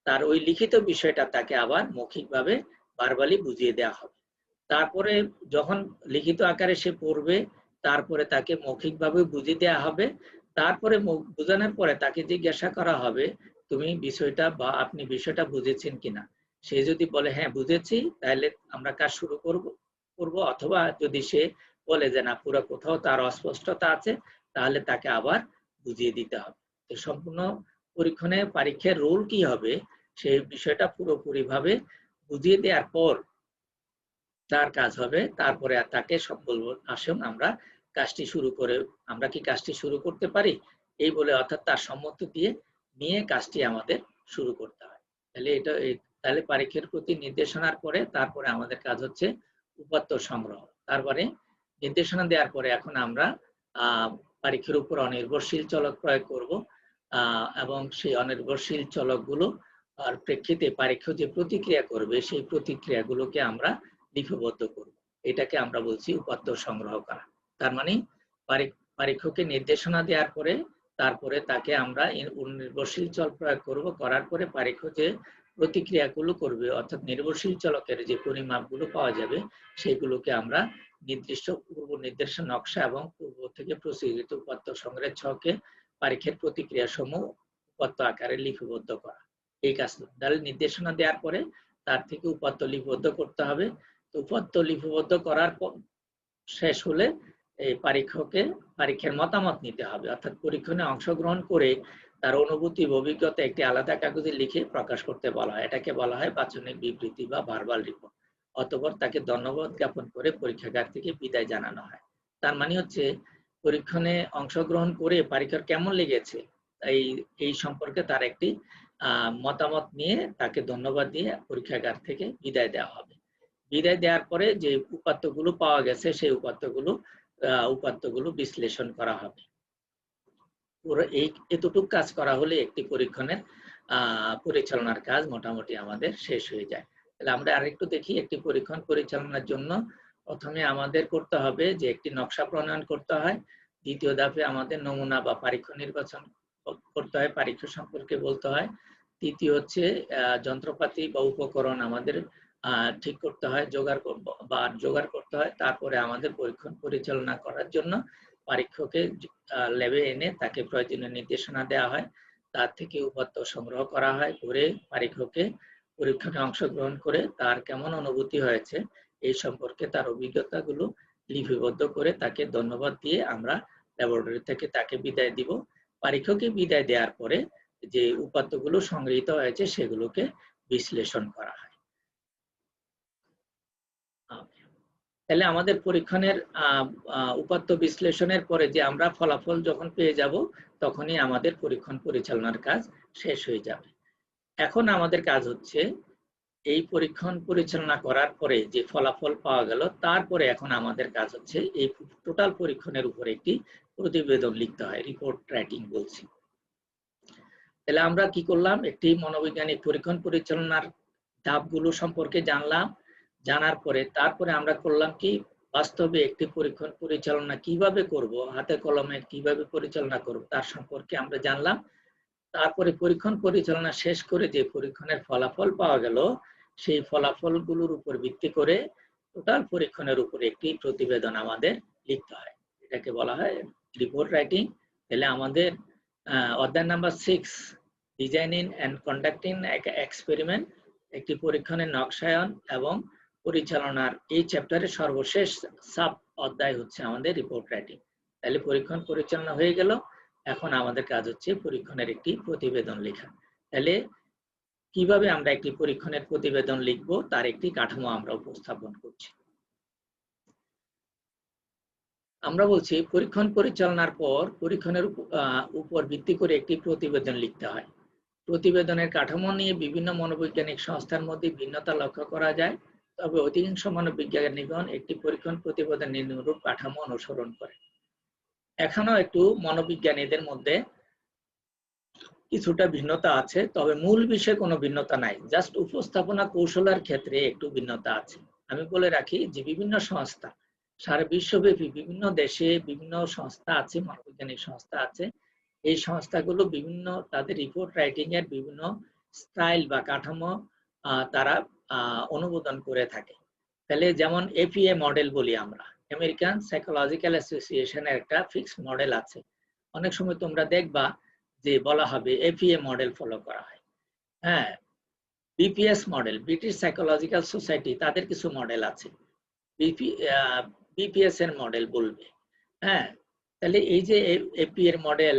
তার ওই লিখিত বিষয়টা তাকে আবার মৌখিকভাবে ভার্বালি বুঝিয়ে দেওয়া হবে। তারপরে যখন লিখিত আকারে সে পড়বে, তারপরে তাকে মৌখিকভাবে বুঝিয়ে দেওয়া হবে। তারপরে বোঝানোর পরে তাকে জিজ্ঞাসা করা হবে তুমি বিষয়টা বা আপনি বিষয়টা বুঝেছেন কিনা। সে যদি বলে হ্যাঁ বুঝেছি, তাহলে আমরা কাজ শুরু করব। অথবা যদি সে বলে যে না পুরো কোথাও তার অস্পষ্টতা আছে, তাহলে তাকে আবার বুঝিয়ে দিতে হবে। তো সম্পূর্ণ পরীক্ষণে পরীক্ষার রোল কি হবে সেই বিষয়টা পুরোপুরি ভাবে বুঝিয়ে দেওয়ার পর তার কাজ হবে। তারপরে তাকে সব বলবো আসুন আমরা কাজটি শুরু করে, আমরা কি কাজটি শুরু করতে পারি এই বলে, অর্থাৎ তার সম্মতি দিয়ে নিয়ে কাজটি আমাদের শুরু করতে হয়। তাহলে তাহলে পরীক্ষার প্রতি নির্দেশনার পরে তারপরে আমাদের কাজ হচ্ছে উপাত্ত সংগ্রহ। তারপরে নির্দেশনা দেওয়ার পরে এখন আমরা পরীক্ষার উপর অনির্ভরশীল চলক প্রয়োগ করব এবং সেই অনির্ভরশীল চলকগুলো আর প্রেক্ষিতে পরীক্ষ যে প্রতিক্রিয়া করবে সেই প্রতিক্রিয়াগুলোকে আমরা লিপিবদ্ধ করব। এটাকে আমরা বলছি উপাত্ত সংগ্রহ করা। তার মানে পরীক্ষকে নির্দেশনা দেওয়ার পরে তারপরে তাকে আমরা নির্ভরশীল চল প্রয়োগ করব, করার পরে পরীক্ষ যে প্রতিক্রিয়াগুলো করবে অর্থাৎ নির্ভরশীল চলকের যে পরিমাপগুলো পাওয়া যাবে সেগুলোকে আমরা নির্দিষ্ট পূর্ব নির্দেশ নকশা এবং পূর্ব থেকে প্রস্তুত উপাত্ত সংগ্রহের ছকে পরীক্ষার প্রতিক্রিয়া সমূহ উপাত্ত আকারে লিপিবদ্ধ করা, এই কাজটা। তাহলে নির্দেশনা দেওয়ার পরে তার থেকে উপাত্ত লিপিবদ্ধ করতে হবে। তো উপাত্ত লিপিবদ্ধ করার শেষ হলে এই পরীক্ষার মতামত নিতে হবে, অর্থাৎ পরীক্ষণে অংশগ্রহণ করে তার অনুভূতি অভিজ্ঞতা একটি আলাদা কাগজে লিখে প্রকাশ করতে বলা হয়। এটাকে বলা হয় বাচনিক বিবৃতি বা ভার্বাল রিপোর্ট। অতঃপর তাকে ধন্যবাদ জ্ঞাপন করে পরীক্ষাগার থেকে বিদায় জানানো হয়। তার মানে হচ্ছে পরীক্ষণে অংশগ্রহণ করে পরীক্ষার কেমন লেগেছে এই সম্পর্কে তার একটি মতামত নিয়ে তাকে ধন্যবাদ দিয়ে পরীক্ষাগার থেকে বিদায় দেওয়া হবে। বিদায় দেওয়ার পরে যে উপাত্তগুলো পাওয়া গেছে সেই উপাত্তগুলো বিশ্লেষণ করা হবে। পুরো এতটুকু কাজ করা হলে একটি পরীক্ষণের পরিচালনার কাজ মোটামুটি আমাদের শেষ হয়ে যায়। তাহলে আমরা আরেকটু দেখি, একটি পরীক্ষণ পরিচালনার জন্য প্রথমে আমাদের করতে হবে যে একটি নকশা প্রণয়ন করতে হয়। দ্বিতীয় ধাপে আমাদের নমুনা বা পরীক্ষা নির্বাচন করতে হয়, পরীক্ষা সম্পর্কে বলতে হয়। তৃতীয় হচ্ছে যন্ত্রপাতি বা উপকরণ আমাদের ঠিক করতে হয়, জোগাড় করতে হয়। তারপরে আমাদের পরীক্ষণ পরিচালনা করার জন্য পরীক্ষকে ল্যাবে এনে তাকে প্রয়োজনীয় নির্দেশনা দেওয়া হয়, তার থেকে উপাত্ত সংগ্রহ করা হয়, করে পরীক্ষকে পরীক্ষণে অংশগ্রহণ করে তার কেমন অনুভূতি হয়েছে এই সম্পর্কে তার অভিজ্ঞতাগুলো লিপিবদ্ধ করে তাকে ধন্যবাদ দিয়ে আমরা ল্যাবরেটরি থেকে তাকে বিদায় দিব। পরীক্ষকে বিদায় দেওয়ার পরে যে উপাত্তগুলো সংগৃহীত হয়েছে সেগুলোকে বিশ্লেষণ করা হয়। তাহলে আমাদের পরীক্ষণের উপাত্ত বিশ্লেষণের পরে যে আমরা ফলাফল যখন পেয়ে যাব তখনই আমাদের পরীক্ষণ পরিচালনার কাজ শেষ হয়ে যাবে। এখন আমাদের কাজ হচ্ছে এই পরীক্ষণ পরিচালনা করার পরে যে ফলাফল পাওয়া গেল, তারপরে এখন আমাদের কাজ হচ্ছে এই টোটাল পরীক্ষণের উপর একটি প্রতিবেদন লিখতে হয়, রিপোর্ট রাইটিং বলছি। তাহলে আমরা কি করলাম, একটি মনোবৈজ্ঞানিক পরীক্ষণ পরিচালনার ধাপগুলো সম্পর্কে জানলাম। জানার পরে তারপরে আমরা করলাম কি, বাস্তবে একটি পরীক্ষণ পরিচালনা কিভাবে করব, হাতে কলমে কিভাবে পরিচালনা করব তার সম্পর্কে আমরা জানলাম। তারপরে পরীক্ষণ পরিচালনা শেষ করে যে পরীক্ষণের ফলাফল পাওয়া গেল, সেই ফলাফলগুলোর উপর ভিত্তি করে টোটাল পরীক্ষণের উপরে একটি প্রতিবেদন আমাদের লিখতে হয়। এটাকে বলা হয় রিপোর্ট রাইটিং। তাহলে আমাদের অধ্যায় number 6, designing and conducting experiment, একটি পরীক্ষণের নকশায়ন এবং পরিচালনার এই চ্যাপ্টারের সর্বশেষ সাব অধ্যায় হচ্ছে আমাদের রিপোর্ট রাইটিং। তাহলে পরীক্ষণ পরিচালনা হয়ে গেল, এখন আমাদের কাজ হচ্ছে পরীক্ষণের একটি প্রতিবেদন লেখা। তাহলে কিভাবে আমরা একটি পরীক্ষণের প্রতিবেদন লিখব তার একটি কাঠামো আমরা উপস্থাপন করছি। আমরা বলছি পরীক্ষণ পরিচালনার পর পরীক্ষণের উপর ভিত্তি করে একটি প্রতিবেদন লিখতে হয়। প্রতিবেদনের কাঠামো নিয়ে বিভিন্ন মনোবৈজ্ঞানিক সংস্থার মধ্যে ভিন্নতা লক্ষ্য করা যায়, তবে অধিকাংশ মনোবিজ্ঞানীগণ একটি পরীক্ষণ প্রতিবেদন নিম্নরূপ কাঠামো অনুসরণ করে। এখনো একটু মনোবিজ্ঞানীদের মধ্যে কিছুটা ভিন্নতা আছে, তবে মূল বিষয়ে কোনো ভিন্নতা নাই, জাস্ট উপস্থাপনা কৌশলের ক্ষেত্রে একটু ভিন্নতা আছে। আমি বলে রাখি যে বিভিন্ন সংস্থা, সারা বিশ্বব্যাপী বিভিন্ন দেশে বিভিন্ন সংস্থা আছে, মনোবৈজ্ঞানিক সংস্থা আছে। এই সংস্থাগুলো বিভিন্ন তাদের রিপোর্ট রাইটিং এর বিভিন্ন স্টাইল বা কাঠামো তারা অনুমোদন করে থাকে। তাহলে যেমন এপিএ মডেল বলি আমরা, আমেরিকান সাইকোলজিক্যাল অ্যাসোসিয়েশনের একটা ফিক্সড মডেল আছে। অনেক সময় তোমরা দেখবা যে বলা হবে এপিএ মডেল ফলো করা হয়। হ্যাঁ, BPS model, British psychological society, তাদের কিছু মডেল আছে, বিপিএস এর মডেল বলবে। হ্যাঁ, তাহলে এই যে এপি এর মডেল,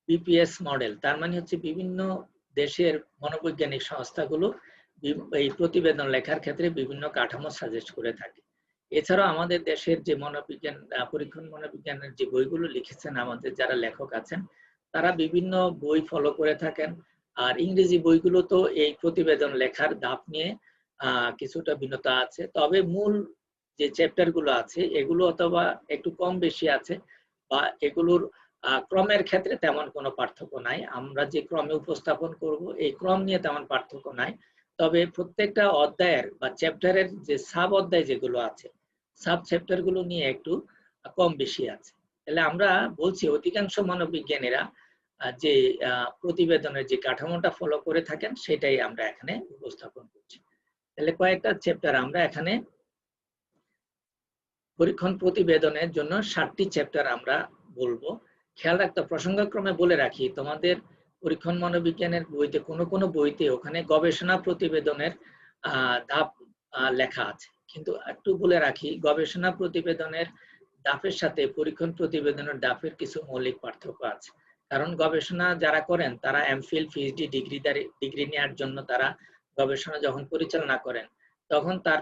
বিপিএস মডেল, তার মানে হচ্ছে বিভিন্ন দেশের মনোবৈজ্ঞানিক সংস্থাগুলো এই প্রতিবেদন লেখার ক্ষেত্রে বিভিন্ন কাঠামো সাজেস্ট করে থাকে। এছাড়াও আমাদের দেশের যে মনোবিজ্ঞান পরীক্ষণ মনোবিজ্ঞানের যে বইগুলো লিখেছেন আমাদের যারা লেখক আছেন, তারা বিভিন্ন বই ফলো করে থাকেন। আর ইংরেজি বইগুলো তো এই প্রতিবেদন লেখার ধাপ নিয়ে কিছুটা ভিন্নতা আছে, তবে মূল যে চ্যাপ্টার গুলো আছে এগুলো অথবা একটু কম বেশি আছে, বা এগুলোর ক্রমের ক্ষেত্রে তেমন কোনো পার্থক্য নাই। আমরা যে ক্রমে উপস্থাপন করব এই ক্রম নিয়ে তেমন পার্থক্য নাই, তবে প্রত্যেকটা অধ্যায়ের বা চ্যাপ্টারের যে সাব অধ্যায় যেগুলো আছে, সাব চ্যাপ্টার গুলো নিয়ে একটু কম বেশি আছে। তাহলে আমরা বলছি অধিকাংশ মনোবিজ্ঞানীরা যে প্রতিবেদনের যে কাঠামোটা ফলো করে থাকেন সেটাই আমরা এখানে উপস্থাপন করছি। তাহলে কয়েকটা চ্যাপ্টার আমরা এখানে পরীক্ষণ প্রতিবেদনের জন্য 7টি চ্যাপ্টার আমরা বলবো। খেয়াল রাখতে প্রসঙ্গক্রমে বলে রাখি, তোমাদের পরীক্ষণ মনোবিজ্ঞানের বইতে কোনো বইতে ওখানে গবেষণা প্রতিবেদনের ধাপ লেখা আছে, কিন্তু একটু বলে রাখি গবেষণা প্রতিবেদনের ধাপের সাথে পরীক্ষণ প্রতিবেদনের ধাপের কিছু মৌলিক পার্থক্য আছে। কারণ গবেষণা যারা করেন তারা এমফিল পিএইচডি ডিগ্রি নেওয়ার জন্য তারা গবেষণা যখন পরিচালনা করেন তখন তার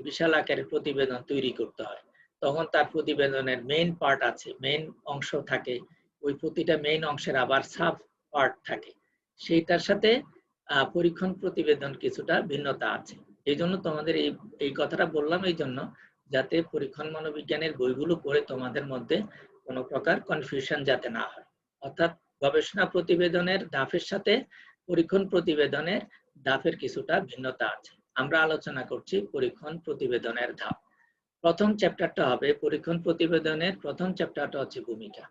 বিশাল আকারের প্রতিবেদন তৈরি করতে হয়। তখন তার প্রতিবেদনের মেইন পার্ট আছে, মেইন অংশ থাকে, ওই প্রতিটা মেইন অংশের আবার সাব পার্ট থাকে, সেইটার সাথে পরীক্ষণ প্রতিবেদন কিছুটা ভিন্নতা আছে। এই জন্য তোমাদের এই কথাটা বললাম, এই জন্য যাতে পরীক্ষণ মনোবিজ্ঞানের বইগুলো পড়ে তোমাদের মধ্যে কোনো প্রকার কনফিউশন যাতে না হয়। অর্থাৎ গবেষণা প্রতিবেদনের ধাপের সাথে পরীক্ষণ প্রতিবেদনের ধাপের কিছুটা ভিন্নতা আছে। আমরা আলোচনা করছি পরীক্ষণ প্রতিবেদনের ধাপ। প্রথম চ্যাপ্টারটা হবে পরীক্ষণ প্রতিবেদনের প্রথম চ্যাপ্টারটা হচ্ছে ভূমিকা।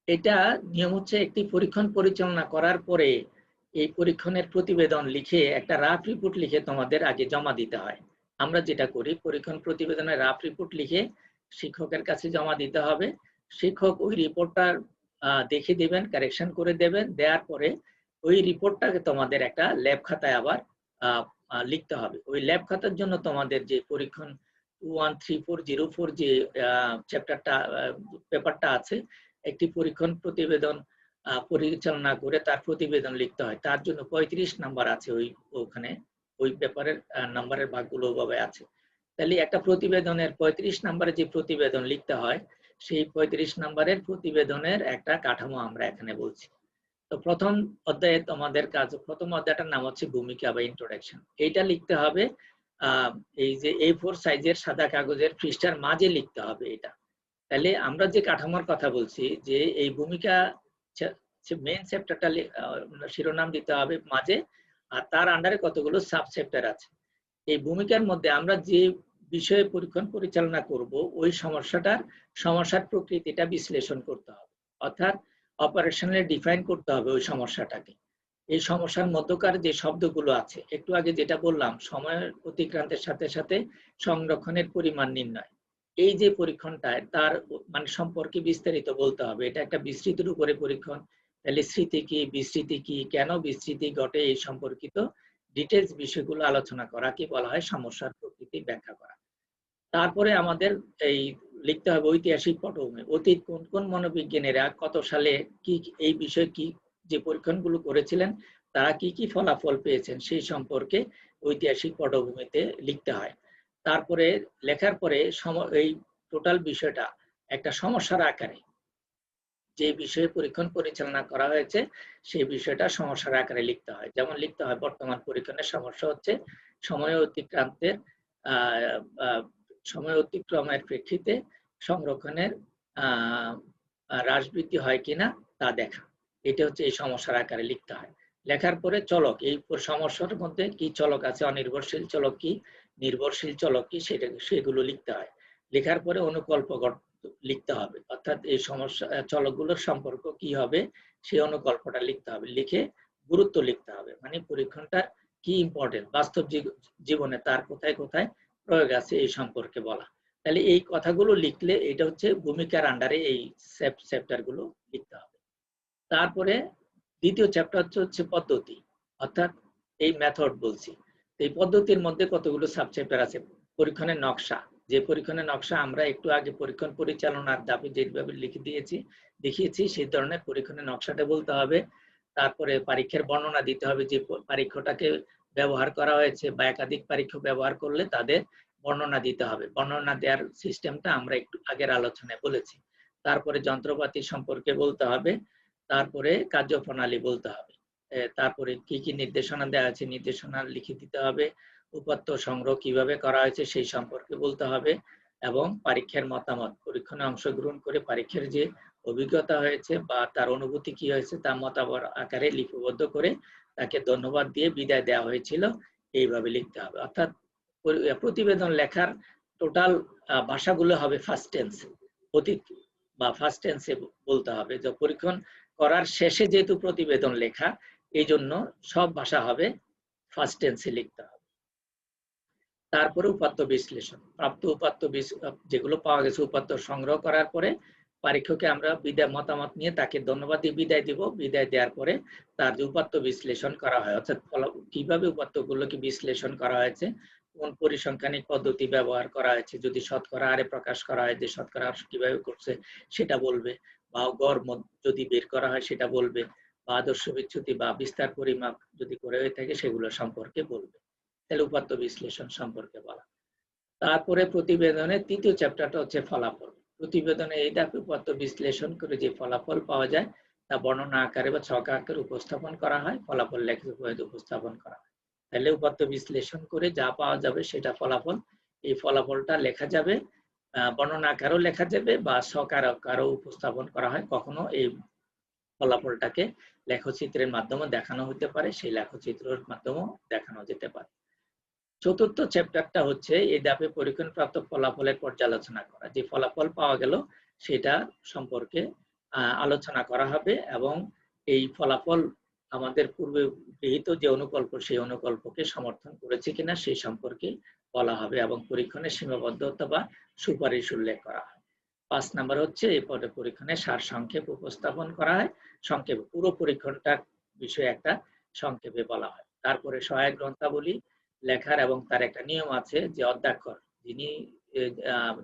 এটা নিয়ম হচ্ছে একটি পরীক্ষণ পরিচালনা করার পরে এই পরীক্ষণের প্রতিবেদন লিখে একটা রাফ রিপোর্ট লিখে তোমাদের আগে জমা দিতে হয়। আমরা যেটা করি পরীক্ষণ প্রতিবেদনের রাফ রিপোর্ট লিখে শিক্ষকের কাছে জমা দিতে হবে। শিক্ষক ওই রিপোর্টটা দেখে দেবেন, কারেকশন করে দেবেন, দেওয়ার পরে ওই রিপোর্টটাকে তোমাদের একটা ল্যাব খাতায় আবার লিখতে হবে। ওই ল্যাব খাতার জন্য তোমাদের যে পরীক্ষণ 213404 যে চ্যাপ্টারটা পেপারটা আছে, একটি পরীক্ষণ প্রতিবেদন পরিচালনা করে তার প্রতিবেদন লিখতে হয়। তার জন্য 35 নাম্বার আছে ওখানে, ওই পেপারের নাম্বারের ভাগগুলো ওভাবে আছে। তাহলে একটা প্রতিবেদনের 35 নাম্বারে যে প্রতিবেদন লিখতে হয়, সেই 35 নাম্বারের প্রতিবেদনের একটা কাঠামো আমরা এখানে বলছি। তো প্রথম অধ্যায়ে তোমাদের কাজ, প্রথম অধ্যায়টার নাম হচ্ছে ভূমিকা বা ইন্ট্রোডাকশন। এইটা লিখতে হবে এই যে A4 সাইজের সাদা কাগজের পৃষ্ঠার মাঝে লিখতে হবে এটা। তাহলে আমরা যে কাঠামোর কথা বলছি যে এই ভূমিকা মেইন চ্যাপ্টারটা শিরোনাম দিতে হবে মাঝে, আর তার আন্ডারে কতগুলো সাব চ্যাপ্টার আছে। এই ভূমিকার মধ্যে আমরা যে বিষয়ে পরীক্ষণ পরিচালনা করব ওই সমস্যার প্রকৃতিটা বিশ্লেষণ করতে হবে, অর্থাৎ অপারেশনালি ডিফাইন করতে হবে ওই সমস্যাটাকে। এই সমস্যার মধ্যকার যে শব্দগুলো আছে, একটু আগে যেটা বললাম, সময়ের অতিক্রান্তের সাথে সাথে সংরক্ষণের পরিমাণ নির্ণয়, এই যে পরীক্ষণটায় তার মানে সম্পর্কে বিস্তারিত বলতে হবে। এটা একটা বিস্তৃতির উপরে পরীক্ষণ। তাহলে স্মৃতি কি, বিস্মৃতি কি, কেন বিস্মৃতি ঘটে, এই সম্পর্কিত ডিটেলস বিষয়গুলো আলোচনা করা কি বলা হয় সমস্যার প্রকৃতি ব্যাখ্যা করা। তারপরে আমাদের এই লিখতে হবে ঐতিহাসিক পটভূমি, অতীত কোন কোন মনোবিজ্ঞানীরা কত সালে কি এই বিষয়ে কি যে পরীক্ষণগুলো করেছিলেন তারা কি কি ফলাফল পেয়েছেন সেই সম্পর্কে ঐতিহাসিক পটভূমিতে লিখতে হয়। তারপরে লেখার পরে এই টোটাল বিষয়টা একটা সমস্যার আকারে, যে বিষয়ে পরীক্ষণ পরিচালনা করা হয়েছে সেই বিষয়টা সমস্যার আকারে লিখতে হয়। যেমন লিখতে হয় বর্তমান পরীক্ষণের সমস্যা হচ্ছে সময় অতিক্রান্তের সময় অতিক্রমের প্রেক্ষিতে সংরক্ষণের হ্রাস বৃদ্ধি হয় কিনা তা দেখা। এটা হচ্ছে এই সমস্যার আকারে লিখতে হয়। লেখার পরে চলক, এই সমস্যার মধ্যে কি চলক আছে, অনির্ভরশীল চলক কি, নির্ভরশীল চলক কি, সেগুলো লিখতে হয়। লেখার পরে অনুকল্প লিখতে হবে, অর্থাৎ এই সমস্যা চলকগুলোর সম্পর্ক কি হবে সেই অনুকল্পটা লিখতে হবে। লিখে গুরুত্ব লিখতে হবে, মানে পরীক্ষণটার কি ইম্পর্টেন্ট, বাস্তব জীবনে তার কোথায় কোথায় প্রয়োগ আছে এই সম্পর্কে বলা। তাহলে এই কথাগুলো লিখলে এটা হচ্ছে ভূমিকার আন্ডারে এই চ্যাপ্টার গুলো লিখতে হবে। তারপরে দ্বিতীয় চ্যাপ্টার হচ্ছে পদ্ধতি, অর্থাৎ এই মেথড বলছি। এই পদ্ধতির মধ্যে কতগুলো সাব চ্যাপ্টার আছে। পরীক্ষণের নকশা, যে পরীক্ষণের নকশা আমরা একটু আগে পরীক্ষণ পরিচালনার দাবি যেভাবে দেখিয়েছি সেই ধরনের পরীক্ষণের নকশাটা বলতে হবে। তারপরে পরীক্ষার বর্ণনা দিতে হবে, যে পরীক্ষাটাকে ব্যবহার করা হয়েছে বা একাধিক পরীক্ষা ব্যবহার করলে তাদের বর্ণনা দিতে হবে। বর্ণনা দেওয়ার সিস্টেমটা আমরা একটু আগের আলোচনায় বলেছি। তারপরে যন্ত্রপাতি সম্পর্কে বলতে হবে, তারপরে কার্যপ্রণালী বলতে হবে, তারপরে কি কি নির্দেশনা দেওয়া আছে নির্দেশনা লিখে দিতে হবে, উপাত্ত সংগ্রহ কিভাবে করা হয়েছে সেই সম্পর্কে বলতে হবে, এবং পরীক্ষার মতামত, পরীক্ষণে অংশগ্রহণ করে পরীক্ষার যে অভিজ্ঞতা হয়েছে বা তার অনুভূতি কি হয়েছে তা মতামত আকারে লিপিবদ্ধ করে তাকে ধন্যবাদ দিয়ে বিদায় দেওয়া হয়েছিল, এইভাবে লিখতে হবে। অর্থাৎ প্রতিবেদন লেখার টোটাল ভাষাগুলো হবে ফার্স্ট টেন্স, অতীত বা ফার্স্ট টেন্সে বলতে হবে। যে পরীক্ষণ করার শেষে যেহেতু প্রতিবেদন লেখা, এই জন্য সব ভাষা হবে ফার্স্ট টেন্সে লিখতে হবে। তারপরে উপাত্ত বিশ্লেষণ, প্রাপ্ত উপাত্ত যেগুলো পাওয়া গেছে উপাত্ত সংগ্রহ করার পরে পরীক্ষককে আমরা বিদায় মতামত নিয়ে তাকে ধন্যবাদ দিয়ে বিদায় দিব। বিদায় দেওয়ার পরে তার যে উপাত্ত বিশ্লেষণ করা হয়, অর্থাৎ কিভাবে উপাত্তগুলোকে বিশ্লেষণ করা হয়েছে, কোন পরিসংখ্যানিক পদ্ধতি ব্যবহার করা হয়েছে, যদি শতকরা হারে প্রকাশ করা হয় যে শতকরা কিভাবে করছে সেটা বলবে, বা গড় যদি বের করা হয় সেটা বলবে, বা আদর্শ বিচ্যুতি বা বিস্তার পরিমাপ যদি করে হয়ে থাকে সেগুলো সম্পর্কে বলবে। তাহলে উপাত্ত বিশ্লেষণ সম্পর্কে বলা। তারপরে প্রতিবেদনের তৃতীয় চ্যাপ্টারটা হচ্ছে ফলাফল। প্রতিবেদনে এই ধাপে উপাত্ত বিশ্লেষণ করে যে ফলাফল পাওয়া যায় তা বর্ণনা আকারে বা ছক আকারে উপস্থাপন করা হয়, ফলাফল লেখিত উপায়ে উপস্থাপন করা হয়। তাহলে উপাত্ত বিশ্লেষণ করে যা পাওয়া যাবে সেটা ফলাফল। এই ফলাফলটা লেখা যাবে, বর্ণনা আকারেও লেখা যাবে বা ছক আকারেও উপস্থাপন করা হয়। কখনো এই ফলাফলটাকে লেখচিত্রের মাধ্যমে দেখানো হতে পারে, সেই লেখচিত্রের মাধ্যমেও দেখানো যেতে পারে। চতুর্থ চ্যাপ্টারটা হচ্ছে এই ধাপে পরীক্ষণপ্রাপ্ত ফলাফলের পর্যালোচনা করা। যে ফলাফল পাওয়া গেল সেটা সম্পর্কে আলোচনা করা হবে, এবং এই ফলাফল আমাদের পূর্বে গৃহীত যে অনুকল্প সেই অনুকল্পকে সমর্থন করেছে কিনা সেই সম্পর্কে বলা হবে, এবং পরীক্ষণের সীমাবদ্ধতা বা সুপারিশ উল্লেখ করা হয়। 5 নাম্বার হচ্ছে এই পরীক্ষণের সারসংক্ষেপ উপস্থাপন করা হয়, সংক্ষেপে পুরো পরীক্ষণটার বিষয়ে একটা সংক্ষেপে বলা হয়। তারপরে সহায়ক গ্রন্থাবলী লেখার, এবং তার একটা নিয়ম আছে যে অধ্যাক্ষর যিনি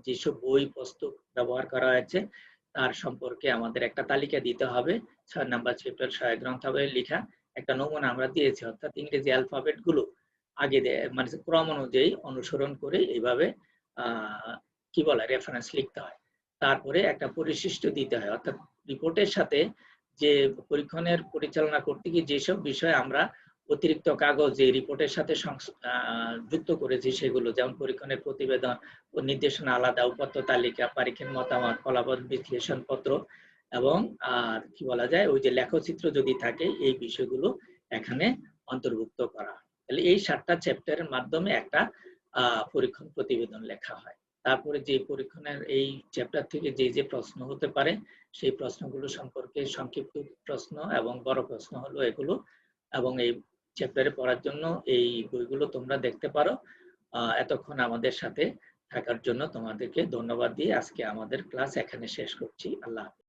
যেসব বই পুস্তক ব্যবহার করা হয়েছে তার সম্পর্কে আমাদের একটা তালিকা দিতে হবে। 6 নাম্বার চ্যাপ্টার সহায়ক গ্রন্থাবলী লেখা একটা নমুনা আমরা দিয়েছি, অর্থাৎ ইংরেজি অ্যালফাবেট গুলো আগে মানে ক্রম অনুযায়ী অনুসরণ করে এইভাবে কি বলে রেফারেন্স লিখতে হয়। তারপরে একটা পরিশিষ্ট দিতে হয়, অর্থাৎ রিপোর্টের সাথে যে পরীক্ষণের পরিচালনা করতে গিয়ে যেসব বিষয় আমরা অতিরিক্ত কাগজ যে রিপোর্টের সাথে যুক্ত করেছি সেগুলো, যেমন পরীক্ষণের প্রতিবেদন ও নির্দেশনা আলাদা, উপাত্ত তালিকা, পরীক্ষার মতামত, ফলাফল বিশ্লেষণ পত্র এবং কি বলা যায় ওই যে লেখচিত্র যদি থাকে, এই বিষয়গুলো এখানে অন্তর্ভুক্ত করা। তাহলে এই 7টা চ্যাপ্টারের মাধ্যমে একটা পরীক্ষণ প্রতিবেদন লেখা হয়। তারপরে যে পরীক্ষণের এই চ্যাপ্টার থেকে যে প্রশ্ন হতে পারে সেই প্রশ্নগুলো সম্পর্কে সংক্ষিপ্ত প্রশ্ন এবং বড় প্রশ্ন হলো এগুলো, এবং এই চ্যাপ্টারে পড়ার জন্য এই বইগুলো তোমরা দেখতে পারো। এতক্ষণ আমাদের সাথে থাকার জন্য তোমাদেরকে ধন্যবাদ দিয়ে আজকে আমাদের ক্লাস এখানে শেষ করছি। আল্লাহ হাফেজ।